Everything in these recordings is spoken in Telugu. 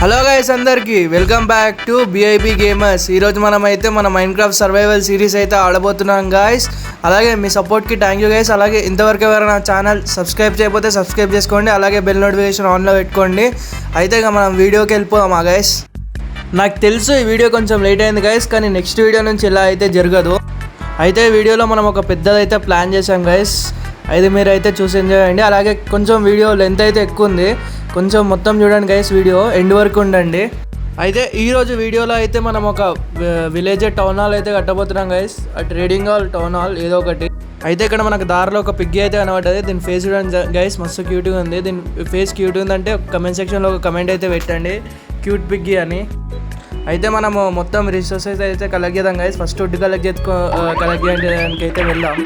హలో గైస్ అందరికీ welcome back to BIB gamers. ఈరోజు మనమైతే మన మైన్క్రాఫ్ట్ సర్వైవల్ సిరీస్ అయితే ఆడబోతున్నాం గాయస్. అలాగే మీ సపోర్ట్కి థ్యాంక్ యూ గైస్. అలాగే ఇంతవరకు ఎవరైనా ఛానల్ సబ్స్క్రైబ్ చేయకపోతే సబ్స్క్రైబ్ చేసుకోండి. అలాగే బెల్ నోటిఫికేషన్ ఆన్లో పెట్టుకోండి. అయితే ఇక మనం వీడియోకి వెళ్ళిపోదామా గైస్. నాకు తెలుసు ఈ వీడియో కొంచెం లేట్ అయింది గైస్, కానీ నెక్స్ట్ వీడియో నుంచి ఇలా అయితే జరగదు. అయితే వీడియోలో మనం ఒక పెద్దదైతే ప్లాన్ చేసాం గైస్. అయితే మీరైతే చూసి ఎంజాయ్ చేయండి. అలాగే కొంచెం వీడియో లెంత్ అయితే ఎక్కువ ఉంది, కొంచెం మొత్తం చూడండి గైస్, వీడియో ఎండ్ వరకు ఉండండి. అయితే ఈరోజు వీడియోలో అయితే మనం ఒక విలేజ్ టౌన్ హాల్ అయితే కట్టబోతున్నాం guys. Trading hall, town hall ఏదో ఒకటి. అయితే ఇక్కడ మనకు దారిలో ఒక పిగ్గి అయితే కనబడ్డది. దీని ఫేస్ చూడండి గైస్, మస్తు క్యూట్గా ఉంది. దీని ఫేస్ క్యూట్ ఉందంటే కమెంట్ సెక్షన్లో ఒక కమెంట్ అయితే పెట్టండి, క్యూట్ పిగ్గి అని. అయితే మనము మొత్తం రిసోర్సెస్ అయితే కలెక్ట్ చేద్దాం గైస్. ఫస్ట్ వుడ్ కలెక్ట్ చేయడానికి అయితే వెళ్దాం.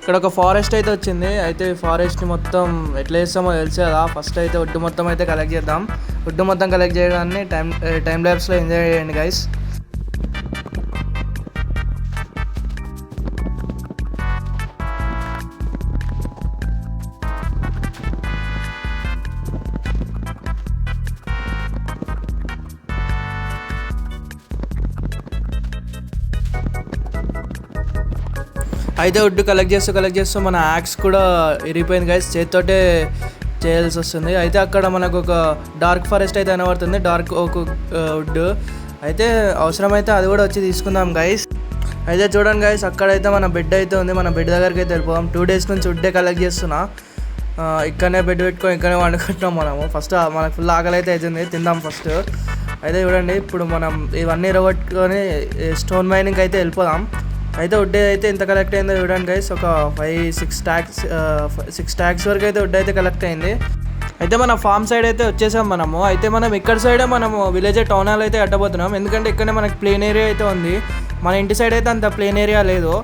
ఇక్కడ ఒక ఫారెస్ట్ అయితే వచ్చింది. అయితే ఫారెస్ట్ని మొత్తం ఎట్లా చేస్తామో తెలుసు కదా. ఫస్ట్ అయితే వుడ్ మొత్తం అయితే కలెక్ట్ చేద్దాం. వుడ్ మొత్తం కలెక్ట్ చేయడాన్ని టైం ల్యాబ్స్లో ఎంజాయ్ చేయండి గైస్. అయితే వుడ్ కలెక్ట్ చేస్తూ మన యాక్స్ కూడా ఇరిగిపోయింది గైస్. చేతితోటే చేయాల్సి వస్తుంది. అయితే అక్కడ మనకు ఒక డార్క్ ఫారెస్ట్ అయితే కనబడుతుంది, డార్క్ ఒక వుడ్. అయితే అవసరమైతే అది కూడా వచ్చి తీసుకుందాం గైస్. అయితే చూడండి గైస్, అక్కడైతే మన బెడ్ అయితే ఉంది. మన బెడ్ దగ్గరికి అయితే వెళ్ళిపోదాం. 2 days నుంచి వుడ్డే కలెక్ట్ చేస్తున్నా. ఇక్కడనే బెడ్ పెట్టుకొని ఇక్కడనే వండుకుంటున్నాం మనము. ఫస్ట్ మనకు ఫుల్ ఆకలి అయితే అవుతుంది, తిందాం ఫస్ట్. అయితే చూడండి, ఇప్పుడు మనం ఇవన్నీ రొగొట్టుకొని స్టోన్ మైనింగ్ అయితే వెళ్ళిపోదాం. అయితే వుడ్ అయితే ఎంత కలెక్ట్ అయిందో చూడండి గైస్. ఒక 6 stacks వరకు అయితే వుడ్ అయితే కలెక్ట్ అయింది. అయితే మన ఫామ్ సైడ్ అయితే వచ్చేసాం మనము. అయితే మనం ఇక్కడ సైడే మనము విలేజ్ టౌన్ హాల్ అయితే కట్టబోతున్నాం. ఎందుకంటే ఇక్కడే మనకి ప్లేన్ ఏరియా అయితే ఉంది. మన ఇంటి సైడ్ అయితే అంత ప్లేన్ ఏరియా లేదు.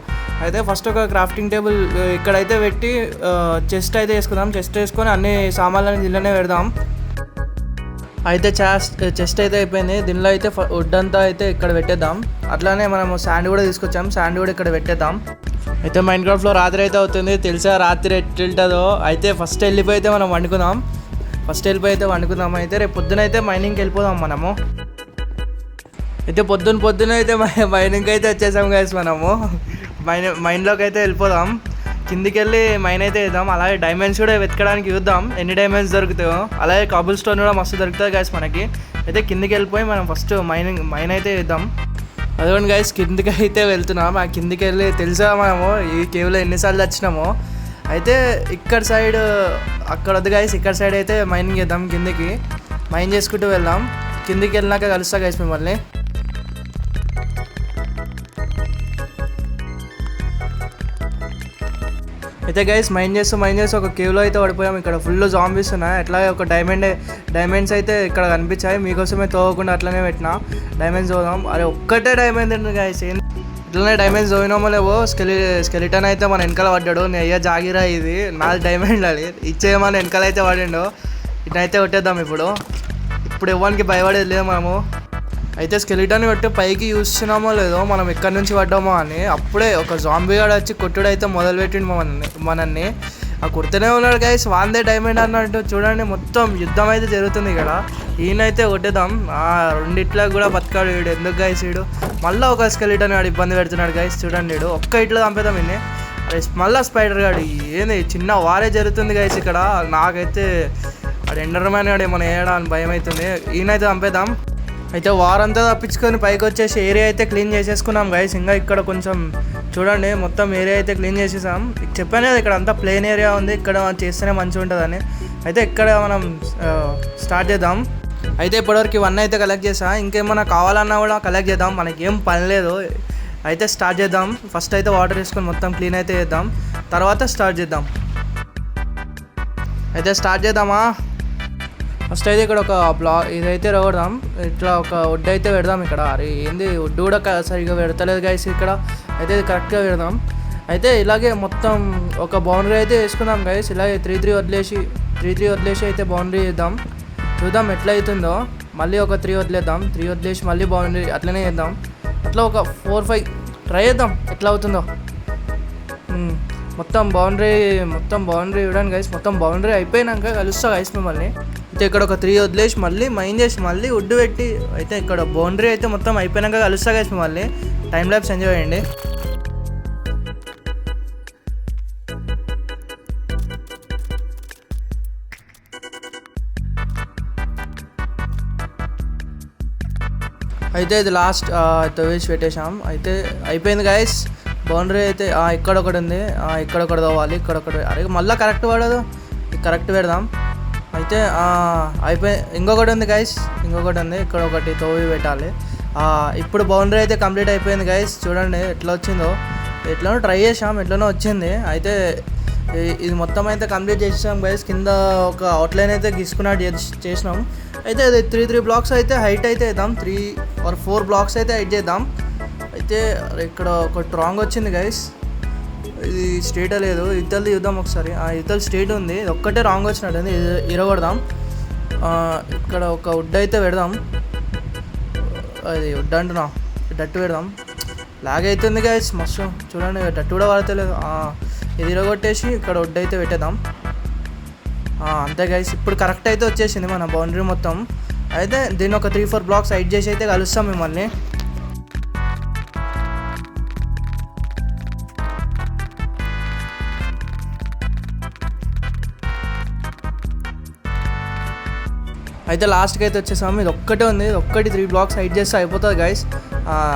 అయితే ఫస్ట్ ఒక క్రాఫ్టింగ్ టేబుల్ ఇక్కడైతే పెట్టి చెస్ట్ అయితే వేసుకుందాం. చెస్ట్ వేసుకొని అన్ని సామాన్లని దీనిలోనే పెడదాం. అయితే చెస్ట్ అయితే అయిపోయింది. దీనిలో అయితే వుడ్ అంతా అయితే ఇక్కడ పెట్టేద్దాం. అట్లానే మనము శాండ్ కూడా తీసుకొచ్చాం, శాండ్ కూడా ఇక్కడ పెట్టేద్దాం. అయితే మైన్క్రాఫ్ట్లో రాత్రి అయితే అవుతుంది తెలుసా, రాత్రి ఎట్లుంటుందో. అయితే ఫస్ట్ వెళ్ళిపోయితే మనం వండుకుందాం. అయితే రేపు పొద్దున అయితే మైనింగ్కి వెళ్ళిపోదాం మనము. అయితే పొద్దున అయితే మైనింగ్కి అయితే వచ్చేసాం గైస్. మనము మైన్లోకి అయితే వెళ్ళిపోదాం. కిందికి వెళ్ళి మైన్ అయితే వేద్దాం. అలాగే డైమండ్స్ కూడా వెతకడానికి చూద్దాం ఎన్ని డైమండ్స్ దొరుకుతాయో. అలాగే కాబుల్ స్టోన్ కూడా మస్తు దొరుకుతుంది గైస్ మనకి. అయితే కిందికి వెళ్ళిపోయి మనం ఫస్ట్ మైన్ అయితే వేద్దాం. అదిగోండి గైస్, కిందికి అయితే వెళ్తున్నాం. ఆ కిందికి వెళ్ళి తెలుసా మనము ఈ కేవ్లో ఎన్నిసార్లు వచ్చినామో. అయితే ఇక్కడ సైడ్ అక్కడ వద్దు గైస్, ఇక్కడ సైడ్ అయితే మైనింగ్ చేద్దాం. కిందికి మైన్ చేసుకుంటూ వెళ్దాం. కిందికి వెళ్ళినాక కలుస్తా గైస్ మిమ్మల్ని. అయితే గైస్ మైన్ చేస్తూ ఒక కేవ్లో అయితే పడిపోయాం. ఇక్కడ ఫుల్ జాంబీస్ ఉన్నాయి. అట్లాగే ఒక డైమండ్స్ అయితే ఇక్కడ కనిపించాయి. మీకోసమే తోవకుండా అట్లనే పెట్టినా. డైమండ్స్ తోదాం. అరే ఒక్కటే డైమండ్ ఉంది గైస్. ఇట్లనే డైమండ్స్ తోవినామో లేవో స్కెలిటన్ అయితే మన వెనకాల పడ్డాడు. నేను అయ్యా జాగిరా, ఇది నాది డైమండ్ అది ఇచ్చేయమని వెనకాల అయితే పడిండు. ఇటైతే కొట్టేద్దాం. ఇప్పుడు ఎవరికి భయపడేది లేదు మనము. అయితే స్కెలిటన్ కొట్టి పైకి చూస్తున్నామో లేదో మనం ఎక్కడి నుంచి పడ్డామో అని. అప్పుడే ఒక జాంబీ గాడు వచ్చి కొట్టుడు అయితే మొదలుపెట్టిండు మనల్ని. ఆ కొడుతూనే ఉన్నాడు గైస్. వాందే డైమండ్ అన్నట్టు చూడండి. మొత్తం యుద్ధం అయితే జరుగుతుంది ఇక్కడ. ఈయనైతే కొట్టేద్దాం. రెండిట్లా కూడా బతకాడు వీడు. ఎందుకు గైస్ వీడు మళ్ళీ ఒక స్కెలిటన్ గాడు ఇబ్బంది పెడుతున్నాడు గైస్. చూడండి వీడు ఒక్క ఇట్లా చంపేద్దాం ఇన్ని. మళ్ళీ స్పైడర్ గాడు. ఏంది చిన్న వారే జరుగుతుంది గైస్ ఇక్కడ. నాకైతే వాడు ఎండర్మ్యాన్ గాడు ఏమైనా వేయడా అని భయం అవుతుంది. ఈయనైతే చంపేద్దాం. అయితే వారంతా తప్పించుకొని పైకి వచ్చేసి ఏరియా అయితే క్లీన్ చేసేసుకున్నాం గైస్. ఇంకా ఇక్కడ కొంచెం చూడండి, మొత్తం ఏరియా అయితే క్లీన్ చేసేసాం. చెప్పాను కదా ఇక్కడ అంతా ప్లేన్ ఏరియా ఉంది, ఇక్కడ చేస్తేనే మంచిగా ఉంటుందని. అయితే ఇక్కడ మనం స్టార్ట్ చేద్దాం. అయితే ఇప్పటివరకు ఇవన్నీ అయితే కలెక్ట్ చేసా. ఇంకేమన్నా కావాలన్నా కూడా కలెక్ట్ చేద్దాం, మనకి ఏం పని లేదు. అయితే స్టార్ట్ చేద్దాం. ఫస్ట్ అయితే వాటర్ వేసుకొని మొత్తం క్లీన్ అయితే చేద్దాం, తర్వాత స్టార్ట్ చేద్దాం. అయితే స్టార్ట్ చేద్దామా. ఫస్ట్ అయితే ఇక్కడ ఒక ఇదైతే రగడదాం. ఇట్లా ఒక వుడ్ అయితే పెడదాం ఇక్కడ. అరే ఏంది వుడ్ కూడా సరిగ్గా పెడతలేదు గైస్ ఇక్కడ. అయితే ఇది కరెక్ట్గా పెడదాం. అయితే ఇలాగే మొత్తం ఒక బౌండరీ అయితే వేసుకుందాం గైస్. ఇలాగే 3 వదిలేసి అయితే బౌండరీ చేద్దాం. చూద్దాం ఎట్లా అవుతుందో. మళ్ళీ ఒక 3 వదిలేద్దాం. 3 వదిలేసి మళ్ళీ బౌండరీ అట్లనే చేద్దాం. అట్లా ఒక 4-5 ట్రై చేద్దాం ఎట్లా అవుతుందో. మొత్తం బౌండరీ ఇవ్వడానికి గైస్. మొత్తం బౌండరీ అయిపోయినాక కలుస్తా గైస్ మిమ్మల్ని. అయితే ఇక్కడ ఒక 3 వదిలేసి మళ్ళీ మైన్ చేసి మళ్ళీ వుడ్ పెట్టి అయితే ఇక్కడ బౌండరీ అయితే మొత్తం అయిపోయినాక కలుస్తా గైస్ మిమ్మల్ని. టైం ల్యాబ్స్ ఎంజాయ్ చేయండి. అయితే ఇది లాస్ట్ తవ్వేసి పెట్టేసాం. అయితే అయిపోయింది గైస్. బౌండరీ అయితే ఇక్కడ ఒకటి ఉంది, ఇక్కడ ఒకటి తవ్వాలి, ఇక్కడ ఒకటి. అరే మళ్ళీ కరెక్ట్ పడదు, కరెక్ట్ పెడదాం. అయితే ఇంకొకటి ఉంది గైస్, ఇంకొకటి ఉంది, ఇక్కడ ఒకటి తవ్వి పెట్టాలి. ఇప్పుడు బౌండరీ అయితే కంప్లీట్ అయిపోయింది గైస్. చూడండి ఎట్లా వచ్చిందో. ఎట్లనో ట్రై చేసాం, ఎట్లనో వచ్చింది. అయితే ఇది మొత్తం అయితే కంప్లీట్ చేసాం గైస్. కింద ఒక అవుట్లైన్ అయితే గీసుకున్నట్టు చేసినాం. అయితే అది 3 బ్లాక్స్ అయితే హైట్ అయితే వేద్దాం. 3 or 4 బ్లాక్స్ అయితే హైట్ చేద్దాం. అయితే ఇక్కడ ఒక రాంగ్ వచ్చింది గైస్. ఇది స్ట్రేట్ లేదు, ఇతల్ది చూద్దాం ఒకసారి. ఇతలు స్ట్రేట్ ఉంది, ఒక్కటే రాంగ్ వచ్చినట్టుంది. ఇరగొడదాం. ఇక్కడ ఒక వుడ్ అయితే పెడదాం. అది వుడ్ అంటున్నా, డట్టు పెడదాం. లాగ్ అవుతుంది గైస్ మస్తు. చూడండి డట్టు కూడా పడతలేదు. ఇది ఇరగొట్టేసి ఇక్కడ వుడ్ అయితే పెట్టేద్దాం. అంతే గైస్. ఇప్పుడు కరెక్ట్ అయితే వచ్చేసింది మన బౌండరీ మొత్తం. అయితే దీన్ని ఒక 3-4 బ్లాక్స్ హైట్ చేసి అయితే కలుస్తాం మిమ్మల్ని. అయితే లాస్ట్కి అయితే వచ్చేసాము. ఇది ఒక్కటే ఉంది, ఇది ఒక్కటి 3 బ్లాక్స్ హైట్ చేస్తే అయిపోతుంది గైస్.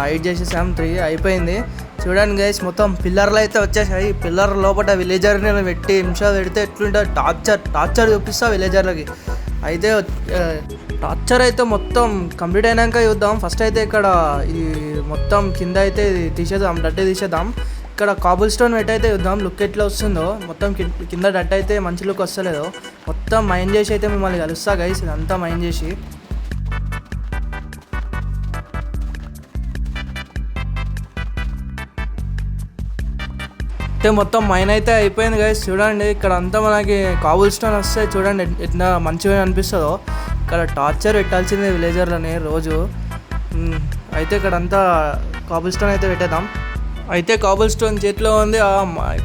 హైట్ చేసేసాం. 3 అయిపోయింది. చూడండి గైస్ మొత్తం పిల్లర్లు అయితే వచ్చేసాయి. పిల్లర్ లోపల విలేజర్ని పెట్టి నిమిషాలు పెడితే ఎట్లుంటుంది టార్చర్ చూపిస్తా విలేజర్లకి. అయితే టార్చర్ అయితే మొత్తం కంప్లీట్ అయినాక చూద్దాం. ఫస్ట్ అయితే ఇక్కడ ఈ మొత్తం కింద అయితే తీసేద్దాం, డట్టే తీసేద్దాం. ఇక్కడ కాబుల్ స్టోన్ పెట్టి అయితే చూద్దాం లుక్ ఎట్లా వస్తుందో. మొత్తం కింద డట్ అయితే మంచి లుక్ వస్తలేదో. మొత్తం మైన్ చేసి అయితే మిమ్మల్ని కలుస్తా గైస్. ఇదంతా మైన్ చేసి అయితే మొత్తం మైన్ అయితే అయిపోయింది గైస్. చూడండి ఇక్కడ అంతా మనకి కాబుల్ స్టోన్ వస్తే చూడండి ఎట్లా మంచిగా అనిపిస్తుందో. ఇక్కడ టార్చర్ పెట్టాల్సిందే విలేజర్లని రోజు. అయితే ఇక్కడ అంతా కాబుల్ స్టోన్ అయితే పెట్టేద్దాం. అయితే కాబుల్ స్టోన్ చేతిలో ఉంది.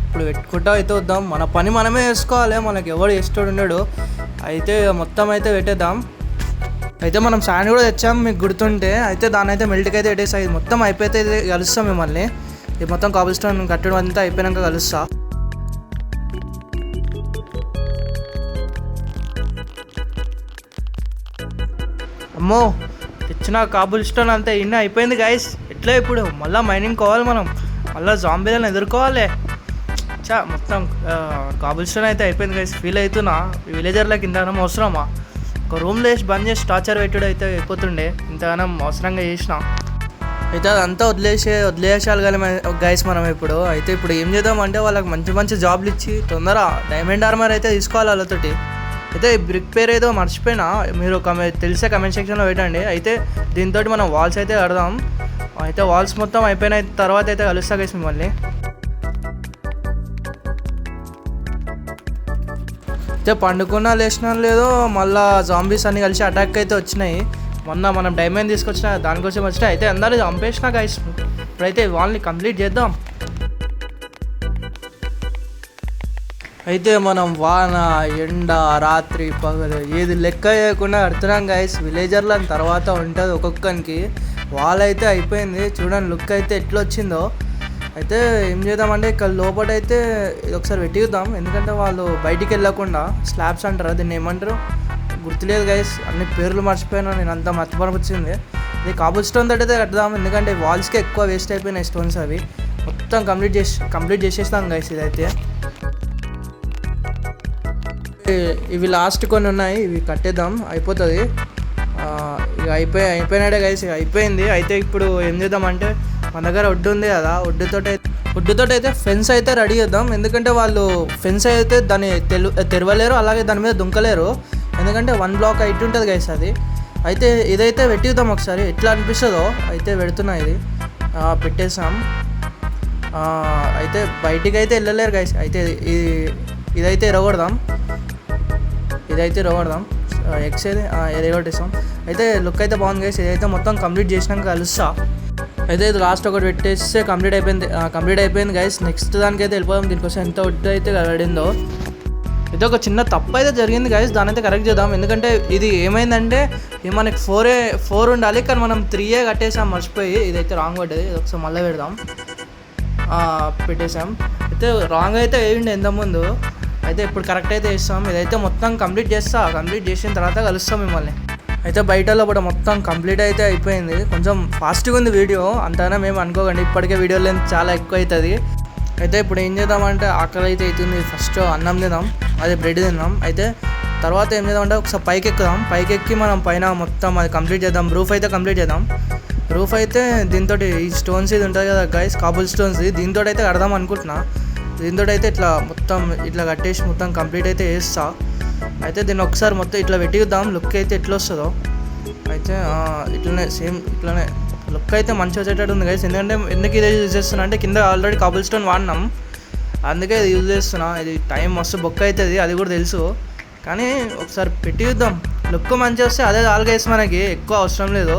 ఇప్పుడు పెట్టుకుంటా అయితే వద్దాం. మన పని మనమే చేసుకోవాలి, మనకి ఎవడు చేస్తాడు ఉండడు. అయితే మొత్తం అయితే పెట్టేద్దాం. అయితే మనం శాండ్ కూడా తెచ్చాం మీకు గుర్తుంటే. అయితే దాన్ని అయితే మెల్ట్కి అయితే పెట్టేసి ఇది మొత్తం అయిపోతే కలుస్తాం మిమ్మల్ని. ఇది మొత్తం కాబుల్ స్టోన్ కట్టడం అంతా అయిపోయాక కలుస్తా. అమ్మో తెచ్చిన కాబుల్ స్టోన్ అంతా ఇన్న అయిపోయింది గైస్. ఎట్లా ఇప్పుడు మళ్ళీ మైనింగ్ కావాలి, మనం మళ్ళీ జాంబీలను ఎదుర్కోవాలి. మొత్తం కాబుల్ స్టోన్ అయితే అయిపోయింది గైస్. ఫీల్ అవుతున్నా విలేజర్లకి ఇంతగానం అవసరమా? ఒక రూమ్లో వేసి బంద్ చేసి టార్చర్ పెట్టుడు అయితే అయిపోతుండే. ఇంతగానం అవసరంగా చేసిన. అయితే అదంతా వదిలేసాలి గైస్ మనం ఇప్పుడు. అయితే ఇప్పుడు ఏం చేద్దాం అంటే వాళ్ళకి మంచి జాబ్లు ఇచ్చి తొందర డైమండ్ ఆర్మర్ అయితే తీసుకోవాలి వాళ్ళతోటి. అయితే ఈ బ్రిక్ పేరు ఏదో మర్చిపోయినా, మీరు తెలిసే కమెంట్ సెక్షన్లో పెట్టండి. అయితే దీంతో మనం వాల్స్ అయితే కడదాం. అయితే వాల్స్ మొత్తం అయిపోయిన తర్వాత అయితే కలుస్తా గైస్ మిమ్మల్ని. అయితే పండుకున్నా లేచినా లేదో మళ్ళీ జాంబీస్ అన్ని కలిసి అటాక్ అయితే వచ్చినాయి. మొన్న మనం డైమండ్ తీసుకొచ్చిన దానికోసం వచ్చినాయి. అయితే అందరూ చంపేసినా గైస్. ఇప్పుడైతే వాళ్ళని కంప్లీట్ చేద్దాం. అయితే మనం వాన ఎండ రాత్రి పగలు ఏది లెక్క చేయకుండా కడుతున్నాం గైస్. విలేజర్లని తర్వాత ఉంటుంది ఒక్కొక్కరికి. వాళ్ళైతే అయిపోయింది. చూడండి లుక్ అయితే ఎట్లా వచ్చిందో. అయితే ఏం చేద్దామంటే ఇక్కడ లోపల అయితే ఇది ఒకసారి పెట్టిద్దాం. ఎందుకంటే వాళ్ళు బయటికి వెళ్ళకుండా స్లాబ్స్ అంటారు, దీన్ని ఏమంటారు గుర్తులేదు గైస్. అన్ని పేర్లు మర్చిపోయినా, నేను అంతా మర్చిపోవచ్చింది. ఇది కాబుల్ స్టోన్ తోటి అయితే కట్టుదాం. ఎందుకంటే వాల్స్కి ఎక్కువ వేస్ట్ అయిపోయినాయి స్టోన్స్. అవి మొత్తం కంప్లీట్ చేసేస్తాం గైస్. ఇదైతే ఇవి లాస్ట్ కొన్ని ఉన్నాయి, ఇవి కట్టేద్దాం అయిపోతుంది. ఇక అయిపోయినాడే గైస్. ఇక అయిపోయింది. అయితే ఇప్పుడు ఏం చేద్దామంటే మన దగ్గర వుడ్ ఉంది కదా, వుడ్తో అయితే ఫెన్స్ అయితే రెడీ చేద్దాం. ఎందుకంటే వాళ్ళు ఫెన్స్ అయితే దాన్ని తెరవలేరు, అలాగే దాని మీద దుంకలేరు. ఎందుకంటే 1 బ్లాక్ హైట్ ఉంటుంది గైస్ అది. అయితే ఇదైతే పెట్టిద్దాం ఒకసారి ఎట్లా అనిపిస్తుందో. అయితే పెడుతున్నా, ఇది పెట్టేసాం. అయితే బయటికి అయితే వెళ్ళలేరు గైస్. అయితే ఇదైతే ఎరగొడదాం. ఎక్స్ అయితే ఎరగొట్టేస్తాం. అయితే లుక్ అయితే బాగుంది గైస్. ఇదైతే మొత్తం కంప్లీట్ చేసినాక కలుస్తా. అయితే ఇది లాస్ట్ ఒకటి పెట్టేస్తే కంప్లీట్ అయిపోయింది గైస్. నెక్స్ట్ దానికైతే వెళ్ళిపోదాం. దీనికోసం ఎంత వుడ్ అయితే పడిందో. ఇది ఒక చిన్న తప్పు అయితే జరిగింది గైస్, దాని అయితే కరెక్ట్ చేద్దాం. ఎందుకంటే ఇది ఏమైందంటే మనకి 4 ఉండాలి, కానీ మనం 3 కట్టేసాం మర్చిపోయి. ఇదైతే రాంగ్ పడ్డది. ఇది ఒకసారి మళ్ళీ పెడదాం. పెట్టేసాం. అయితే రాంగ్ అయితే వేయండి ఎంతముందు. అయితే ఇప్పుడు కరెక్ట్ అయితే వేస్తాం. ఇదైతే మొత్తం కంప్లీట్ చేసిన తర్వాత కలుస్తాం మిమ్మల్ని. అయితే బయట లోపల మొత్తం కంప్లీట్ అయితే అయిపోయింది. కొంచెం ఫాస్ట్గా ఉంది వీడియో, అంతైనా మేము అనుకోకండి. ఇప్పటికే వీడియో లెంత్ చాలా ఎక్కువ అవుతుంది. అయితే ఇప్పుడు ఏం చేద్దామంటే ఆకలి అయితే అవుతుంది. ఫస్ట్ అన్నం తిందాం, అదే బ్రెడ్ తిందాం. అయితే తర్వాత ఏం చేద్దామంటే ఒకసారి పైకి ఎక్కుదాం. పైకి ఎక్కి మనం పైన మొత్తం అది కంప్లీట్ చేద్దాం. రూఫ్ అయితే కంప్లీట్ చేద్దాం. రూఫ్ అయితే దీంతో ఈ స్టోన్స్ ఇది ఉంటుంది కదా గైస్, కాబుల్ స్టోన్స్, దీంతో అయితే కడదాం అనుకుంటున్నా. దీంతో అయితే ఇట్లా కట్టేసి మొత్తం కంప్లీట్ అయితే వేస్తా. అయితే దీన్ని ఒకసారి మొత్తం ఇట్లా పెట్టిద్దాం. లుక్ అయితే ఎట్లా వస్తుందో. అయితే ఇట్లనే సేమ్ ఇట్లనే లుక్ అయితే మంచిగా వచ్చేటట్టు ఉంది గైస్. ఎందుకు ఇదే యూజ్ చేస్తున్నా అంటే కింద ఆల్రెడీ కాబుల్ స్టోన్ వాడినాం, అందుకే ఇది యూజ్ చేస్తున్నా. ఇది టైం మస్తు బొక్క అవుతుంది, అది కూడా తెలుసు, కానీ ఒకసారి పెట్టి చూద్దాం. లుక్ మంచిగా వస్తే అదే చాలు గైస్, మనకి ఎక్కువ అవసరం లేదు.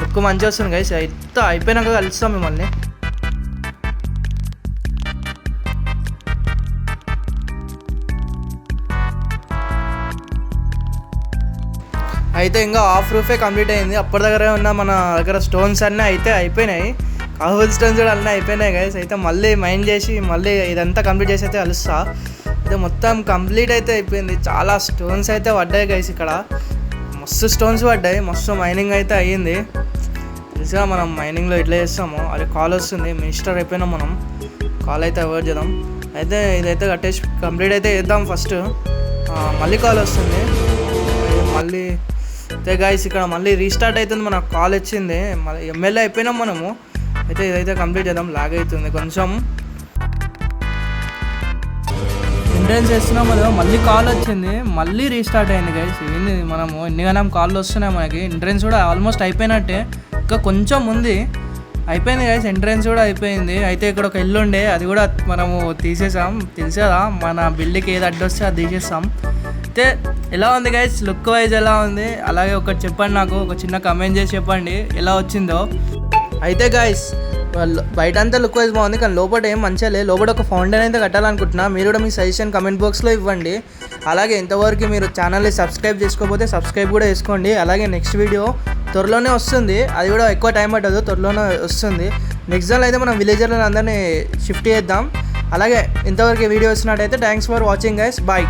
లుక్ మంచిగా వస్తుంది గైస్. అయితే అయిపోయినాక కలుస్తాం మిమ్మల్ని. అయితే ఇంకా హాఫ్ రూఫే కంప్లీట్ అయింది. అప్పటి దగ్గర ఉన్న మన దగ్గర స్టోన్స్ అన్నీ అయితే అయిపోయినాయి. కాబుల్ స్టోన్స్ కూడా అన్నీ అయిపోయినాయి గైస్. అయితే మళ్ళీ మైండ్ చేసి మళ్ళీ ఇదంతా కంప్లీట్ చేసి అయితే కలుస్తా. అయితే మొత్తం కంప్లీట్ అయితే అయిపోయింది. చాలా స్టోన్స్ అయితే పడ్డాయి గైస్. ఇక్కడ మస్తు స్టోన్స్ పడ్డాయి, మస్తు మైనింగ్ అయితే అయ్యింది. తెలుసుగా మనం మైనింగ్లో ఇట్లా చేస్తాము. అది కాల్ వస్తుంది, మినిస్టర్ అయిపోయినాం మనం. కాల్ అయితే అవాయిడ్ చేద్దాం. అయితే ఇదైతే కట్టేసి కంప్లీట్ అయితే చేద్దాం ఫస్ట్. మళ్ళీ కాల్ వస్తుంది మళ్ళీ. అయితే గైస్ ఇక్కడ మళ్ళీ రీస్టార్ట్ అవుతుంది. మనకు కాల్ వచ్చింది, మళ్ళీ ఎమ్మెల్యే అయిపోయినాం మనము. అయితే ఇదైతే కంప్లీట్ చేద్దాం. లాగ్ అవుతుంది కొంచెం. ఎంట్రన్స్ చేస్తున్నాం కదా, మళ్ళీ కాల్ వచ్చింది, మళ్ళీ రీస్టార్ట్ అయింది గైస్. ఏంది మనము ఎన్నిగానో కాళ్ళు వస్తున్నాయి మనకి. ఎంట్రన్స్ కూడా ఆల్మోస్ట్ అయిపోయినట్టే, ఇంకా కొంచెం ఉంది. అయిపోయింది గైస్, ఎంట్రన్స్ కూడా అయిపోయింది. అయితే ఇక్కడ ఒక ఇల్లు ఉండే, అది కూడా మనము తీసేసాం. తెలుసు కదా మన బిల్డింగ్కి ఏది అడ్డొస్తే అది తీసేస్తాం. అయితే ఎలా ఉంది గైస్, లుక్ వైజ్ ఎలా ఉంది? అలాగే ఒకటి చెప్పండి, నాకు ఒక చిన్న కమెంట్ చేసి చెప్పండి ఎలా వచ్చిందో. అయితే గైస్ బయట అంతా లుక్ వైజ్ బాగుంది, కానీ లోపల ఏం మంచిగా లేదు. లోపల ఒక ఫౌంటైన్ అయితే కట్టాలనుకుంటున్నా. మీరు కూడా మీ సజెషన్ కమెంట్ బాక్స్లో ఇవ్వండి. అలాగే ఇంతవరకు మీరు ఛానల్ని సబ్స్క్రైబ్ చేసుకోకపోతే సబ్స్క్రైబ్ కూడా చేసుకోండి. అలాగే నెక్స్ట్ వీడియో త్వరలోనే వస్తుంది, అది కూడా ఎక్కువ టైం పట్టదు, త్వరలోనే వస్తుంది. నెక్స్ట్ దానిలో అయితే మనం విలేజర్లను అందరినీ షిఫ్ట్ చేద్దాం. అలాగే ఇంతవరకు వీడియో వచ్చినట్టయితే thanks for watching guys, bye.